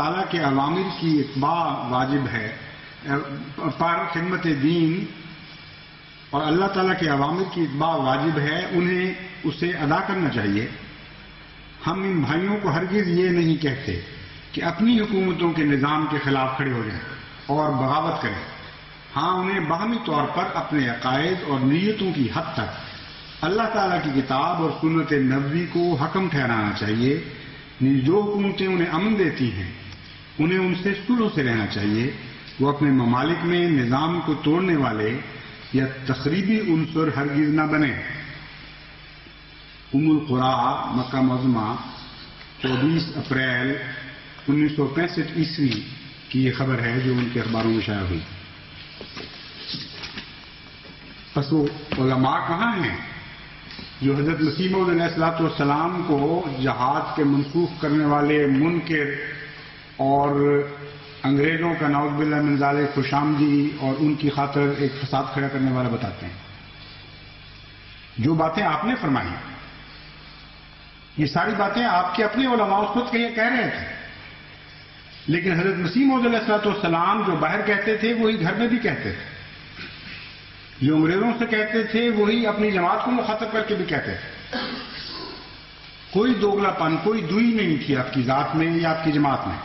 تعالیٰ کے اوامر کی اتباع واجب ہے پر خدمت دین، اور اللہ تعالیٰ کے اوامر کی اتباع واجب ہے، انہیں اسے ادا کرنا چاہیے۔ ہم ان بھائیوں کو ہرگز یہ نہیں کہتے کہ اپنی حکومتوں کے نظام کے خلاف کھڑے ہو جائیں اور بغاوت کریں۔ ہاں، انہیں باہمی طور پر اپنے عقائد اور نیتوں کی حد تک اللہ تعالیٰ کی کتاب اور سنت نبوی کو حکم ٹھہرانا چاہیے۔ جو حکومتیں انہیں امن دیتی ہیں انہیں ان سے صلح سے رہنا چاہیے۔ وہ اپنے ممالک میں نظام کو توڑنے والے یا تخریبی عنصر ہرگز نہ بنے۔ ام القری مکہ معظمہ 24 اپریل 1965 عیسوی کی یہ خبر ہے جو ان کے اخباروں میں شائع ہوئی۔ پس وہ علماء کہاں ہیں جو حضرت مسیح موعود علیہ الصلوۃ والسلام کو جہاد کے منسوخ کرنے والے منکر اور انگریزوں کا نعوذ باللہ من ذالک خوش آمدی اور ان کی خاطر ایک فساد کھڑا کرنے والا بتاتے ہیں؟ جو باتیں آپ نے فرمائی یہ ساری باتیں آپ کے اپنے علماء اس وقت کہہ رہے تھے، لیکن حضرت مسیح موعود علیہ الصلوۃ والسلام جو باہر کہتے تھے وہی گھر میں بھی کہتے تھے، جو انگریزوں سے کہتے تھے وہی اپنی جماعت کو مخاطب کر کے بھی کہتے تھے۔ کوئی دوگلا پن، کوئی دوئی نہیں تھی آپ کی ذات میں یا آپ کی جماعت میں،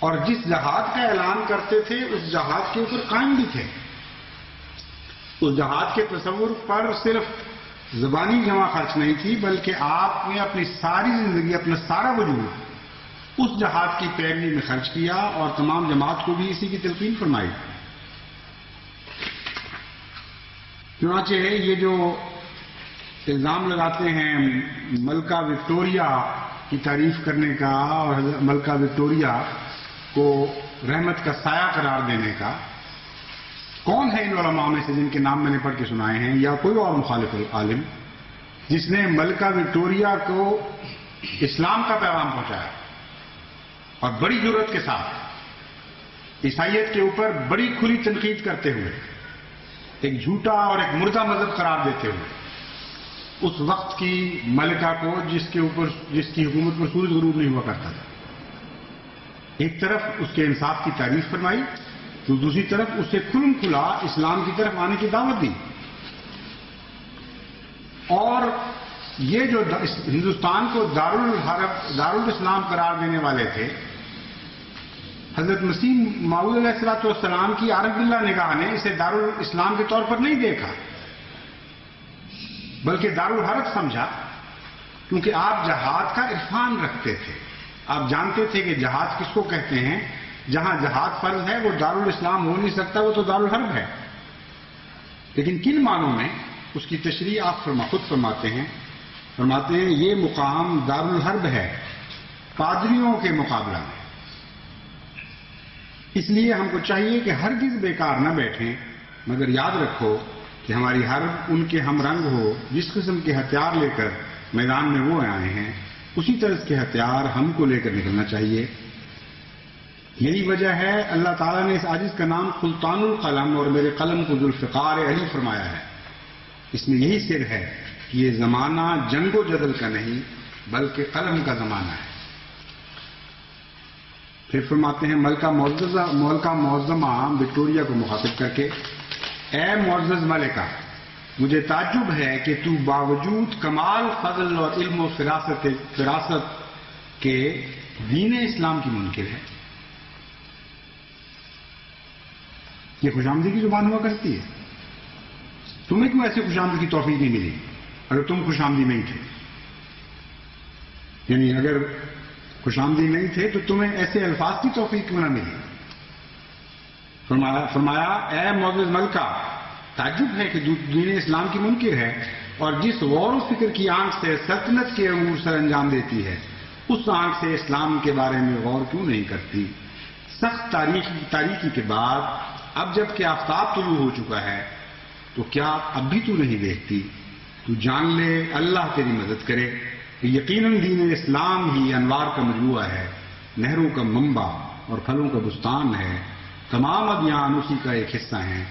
اور جس جہاد کا اعلان کرتے تھے اس جہاد کے اوپر قائم بھی تھے۔ اس جہاد کے تصور پر صرف زبانی جمع خرچ نہیں تھی، بلکہ آپ نے اپنی ساری زندگی، اپنا سارا وجود اس جہاد کی پیروی میں خرچ کیا اور تمام جماعت کو بھی اسی کی تلقین فرمائی۔ چنانچہ یہ جو الزام لگاتے ہیں ملکہ وکٹوریہ کی تعریف کرنے کا اور ملکہ وکٹوریہ کو رحمت کا سایہ قرار دینے کا، کون ہے ان علماء میں سے جن کے نام میں نے پڑھ کے سنائے ہیں یا کوئی اور مخالف عالم جس نے ملکہ وکٹوریہ کو اسلام کا پیغام پہنچایا اور بڑی جرأت کے ساتھ عیسائیت کے اوپر بڑی کھلی تنقید کرتے ہوئے، ایک جھوٹا اور ایک مردہ مذہب قرار دیتے ہوئے اس وقت کی ملکہ کو جس کی حکومت پر سورج غروب نہیں ہوا کرتا تھا، ایک طرف اس کے انصاف کی تعریف فرمائی تو دوسری طرف اسے کھلم کھلا اسلام کی طرف آنے کی دعوت دی۔ اور یہ جو ہندوستان کو دارالاسلام قرار دینے والے تھے، حضرت مسیح موعود علیہ الصلوۃ والسلام کی عارف باللہ نگاہ نے اسے دارالاسلام کے طور پر نہیں دیکھا بلکہ دارالحرب سمجھا، کیونکہ آپ جہاد کا عرفان رکھتے تھے۔ آپ جانتے تھے کہ جہاد کس کو کہتے ہیں، جہاں جہاد فرض ہے وہ دارالاسلام ہو نہیں سکتا، وہ تو دارالحرب ہے۔ لیکن کن معنوں میں اس کی تشریح آپ خود فرماتے ہیں یہ مقام دارالحرب ہے پادریوں کے مقابلہ میں۔ اس لیے ہم کو چاہیے کہ ہرگز بیکار نہ بیٹھیں، مگر یاد رکھو کہ ہماری حرب ان کے ہم رنگ ہو، جس قسم کے ہتھیار لے کر میدان میں وہ آئے ہیں اسی طرح کے ہتھیار ہم کو لے کر نکلنا چاہیے۔ یہی وجہ ہے اللہ تعالیٰ نے اس عاجز کا نام سلطان القلم اور میرے قلم کو ذوالفقار علی فرمایا ہے۔ اس میں یہی سر ہے کہ یہ زمانہ جنگ و جدل کا نہیں بلکہ قلم کا زمانہ ہے۔ پھر فرماتے ہیں ملکہ معظمہ وکٹوریہ کو مخاطب کر کے، اے معزز ملکہ، مجھے تعجب ہے کہ تو باوجود کمال فضل اور علم و فراست کے دین اسلام کی منکر ہے۔ یہ خوش آمدی کی زبان ہوا کرتی ہے؟ تمہیں کیوں ایسے خوش آمدی کی توفیق نہیں ملی اگر تم خوش آمدی نہیں تھے؟ یعنی اگر خوش آمدی نہیں تھے تو تمہیں ایسے الفاظ کی توفیق کیوں نہ ملی؟ فرمایا اے معزز ملکہ، تعجب ہے کہ دین اسلام کی منکر ہے اور جس غور و فکر کی آنکھ سے سلطنت کے امور سر انجام دیتی ہے اس آنکھ سے اسلام کے بارے میں غور کیوں نہیں کرتی؟ سخت تاریخی کے بعد اب جب کہ آفتاب طلوع ہو چکا ہے تو کیا اب بھی تو نہیں دیکھتی؟ تو جان لے اللہ تیری مدد کرے کہ یقیناً دین اسلام ہی انوار کا مجموعہ ہے، نہروں کا منبع اور پھلوں کا بستان ہے، تمام ادیان اسی کا ایک حصہ ہیں۔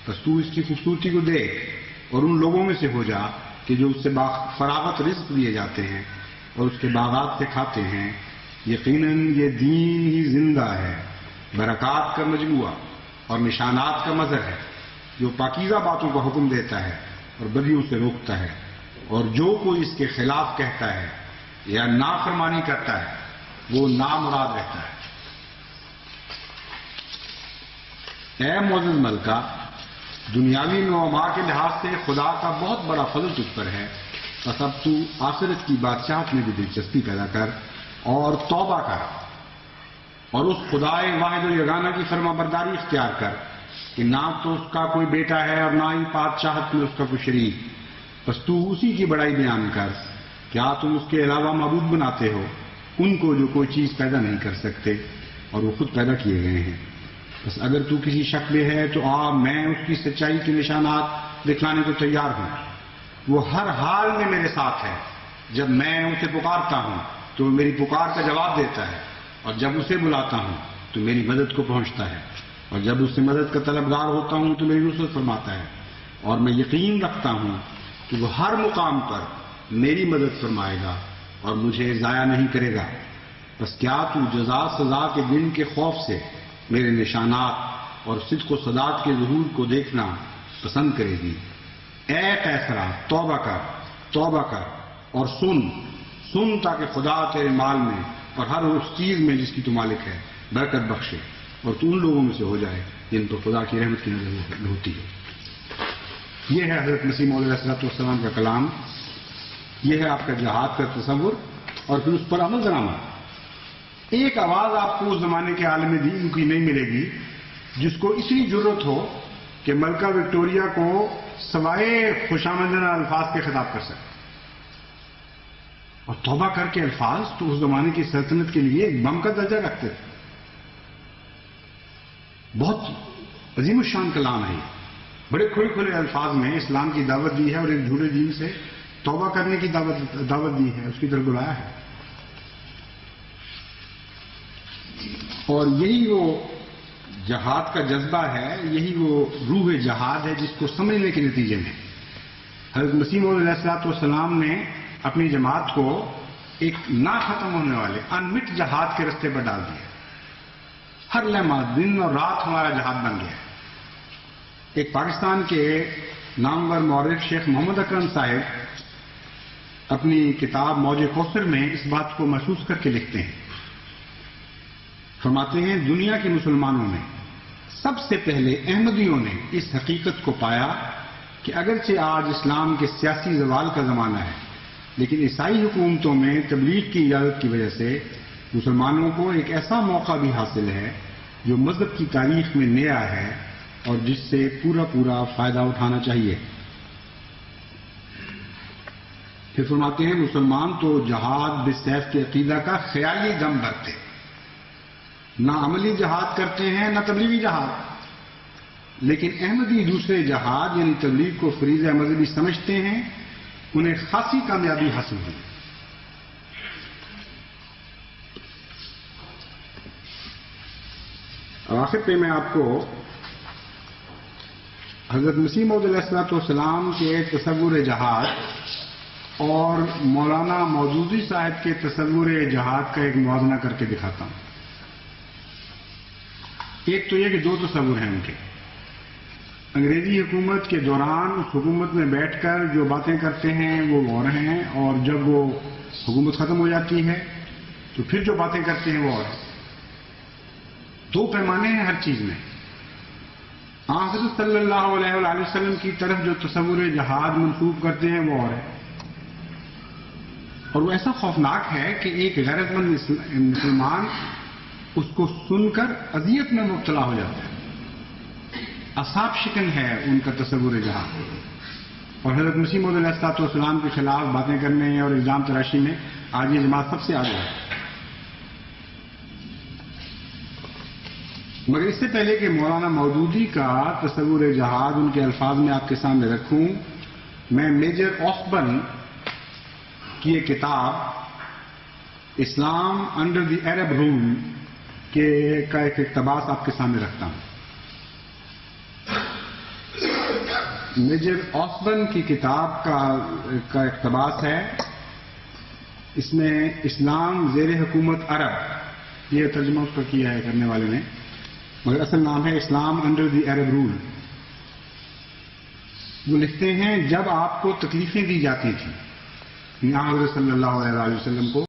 بس تو اس کی خوبصورتی کو دیکھ اور ان لوگوں میں سے ہو جا کہ جو اس سے فراغت رزق دیے جاتے ہیں اور اس کے باغات سے کھاتے ہیں، یقیناً یہ دین ہی زندہ ہے، برکات کا مجموعہ اور نشانات کا مظہر ہے، جو پاکیزہ باتوں کا حکم دیتا ہے اور بدیوں سے روکتا ہے، اور جو کوئی اس کے خلاف کہتا ہے یا نافرمانی کرتا ہے وہ نامراد رہتا ہے۔ اے معزز ملکہ، دنیاوی نعما کے لحاظ سے خدا کا بہت بڑا فضل تجھ پر ہے، بس اب تو آخرت کی بادشاہت میں بھی دلچسپی پیدا کر اور توبہ کر، اور اس خدائے واحد و یگانہ کی فرما برداری اختیار کر کہ نہ تو اس کا کوئی بیٹا ہے اور نہ ہی بادشاہت میں اس کا کوئی شریک، بس تو اسی کی بڑائی بیان کر۔ کیا تم اس کے علاوہ معبود بناتے ہو ان کو جو کوئی چیز پیدا نہیں کر سکتے اور وہ خود پیدا کیے گئے ہیں؟ بس اگر تو کسی شک میں ہے تو میں اس کی سچائی کے نشانات دکھلانے کو تیار ہوں۔ وہ ہر حال میں میرے ساتھ ہے، جب میں اسے پکارتا ہوں تو وہ میری پکار کا جواب دیتا ہے، اور جب اسے بلاتا ہوں تو میری مدد کو پہنچتا ہے، اور جب اس سے مدد کا طلبگار ہوتا ہوں تو میری نصرت فرماتا ہے، اور میں یقین رکھتا ہوں کہ وہ ہر مقام پر میری مدد فرمائے گا اور مجھے ضائع نہیں کرے گا۔ بس کیا تو جزا سزا کے دن کے خوف سے میرے نشانات اور صدق و صداقت کے ظہور کو دیکھنا پسند کرے گی؟ اے قیصرہ، توبہ کر اور سن تاکہ خدا تیرے مال میں اور ہر اس چیز میں جس کی تو مالک ہے برکت بخشے، اور تو ان لوگوں میں سے ہو جائے جن پر خدا کی رحمت کی نظر ہوتی ہے۔ یہ ہے حضرت مسیح موعود علیہ السلام کا کلام، یہ ہے آپ کا جہاد کا تصور اور پھر اس پر عمل درآمد۔ ایک آواز آپ کو اس زمانے کے عالم دین کی نہیں ملے گی جس کو اتنی جرت ہو کہ ملکہ وکٹوریہ کو سوائے خوشامدانہ الفاظ کے خطاب کر سکے، اور توبہ کر کے الفاظ تو اس زمانے کی سلطنت کے لیے ایک بم کا درجہ رکھتے تھے۔ بہت عظیم الشان کلام ہے، بڑے کھلے الفاظ میں اسلام کی دعوت دی ہے، اور ایک جھوٹے دین سے توبہ کرنے کی دعوت دی ہے، اس کی طرف بلایا ہے۔ اور یہی وہ جہاد کا جذبہ ہے، یہی وہ روح جہاد ہے جس کو سمجھنے کے نتیجے میں حضرت مسیح موعود علیہ السلام نے اپنی جماعت کو ایک نہ ختم ہونے والے انمٹ جہاد کے رستے پر ڈال دیا۔ ہر لمحہ دن اور رات ہمارا جہاد بن گیا ہے۔ ایک پاکستان کے نامور مورخ شیخ محمد اکرم صاحب اپنی کتاب موج کوثر میں اس بات کو محسوس کر کے لکھتے ہیں، فرماتے ہیں دنیا کے مسلمانوں میں سب سے پہلے احمدیوں نے اس حقیقت کو پایا کہ اگرچہ آج اسلام کے سیاسی زوال کا زمانہ ہے، لیکن عیسائی حکومتوں میں تبلیغ کی اجازت کی وجہ سے مسلمانوں کو ایک ایسا موقع بھی حاصل ہے جو مذہب کی تاریخ میں نیا ہے اور جس سے پورا فائدہ اٹھانا چاہیے۔ پھر فرماتے ہیں مسلمان تو جہاد بالسیف کے عقیدہ کا خیالی دم بھرتے، نہ عملی جہاد کرتے ہیں نہ تبلیغی جہاد، لیکن احمدی دوسرے جہاد یعنی تبلیغ کو فریضہ مذہبی سمجھتے ہیں، انہیں خاصی کامیابی حاصل ہوئی۔ آخر پہ میں آپ کو حضرت مسیح موعود علیہ السلام کے تصور جہاد اور مولانا مودودی صاحب کے تصور جہاد کا ایک موازنہ کر کے دکھاتا ہوں۔ ایک تو یہ کہ دو تصور ہیں ان کے، انگریزی حکومت کے دوران اس حکومت میں بیٹھ کر جو باتیں کرتے ہیں وہ اور ہیں، اور جب وہ حکومت ختم ہو جاتی ہے تو پھر جو باتیں کرتے ہیں وہ اور ہیں۔ دو پیمانے ہیں ہر چیز میں۔ حضرت صلی اللہ علیہ وآلہ وسلم کی طرف جو تصور جہاد منسوب کرتے ہیں وہ اور ہے، اور وہ ایسا خوفناک ہے کہ ایک غیرت مند مسلمان اس کو سن کر اذیت میں مبتلا ہو جاتا ہے۔ اصحاب شکن ہے ان کا تصور جہاد، اور حضرت مسیح موعود علیہ السلام کے خلاف باتیں کرنے اور الزام تراشی میں آج یہ جماعت سب سے آگے ہے۔ مگر اس سے پہلے کہ مولانا مودودی کا تصور جہاد ان کے الفاظ میں آپ کے سامنے رکھوں، میں میجر آسبرن کی ایک کتاب اسلام انڈر دی عرب رول کا ایک اقتباس آپ کے سامنے رکھتا ہوں۔ میجر آسبرن کی کتاب کا اقتباس ہے، اس میں اسلام زیر حکومت عرب، یہ ترجمہ اس کا کیا ہے کرنے والے نے، مگر اصل نام ہے اسلام انڈر دی عرب رول۔ وہ لکھتے ہیں جب آپ کو تکلیفیں دی جاتی تھیں، یہاں حضرت صلی اللہ علیہ وسلم کو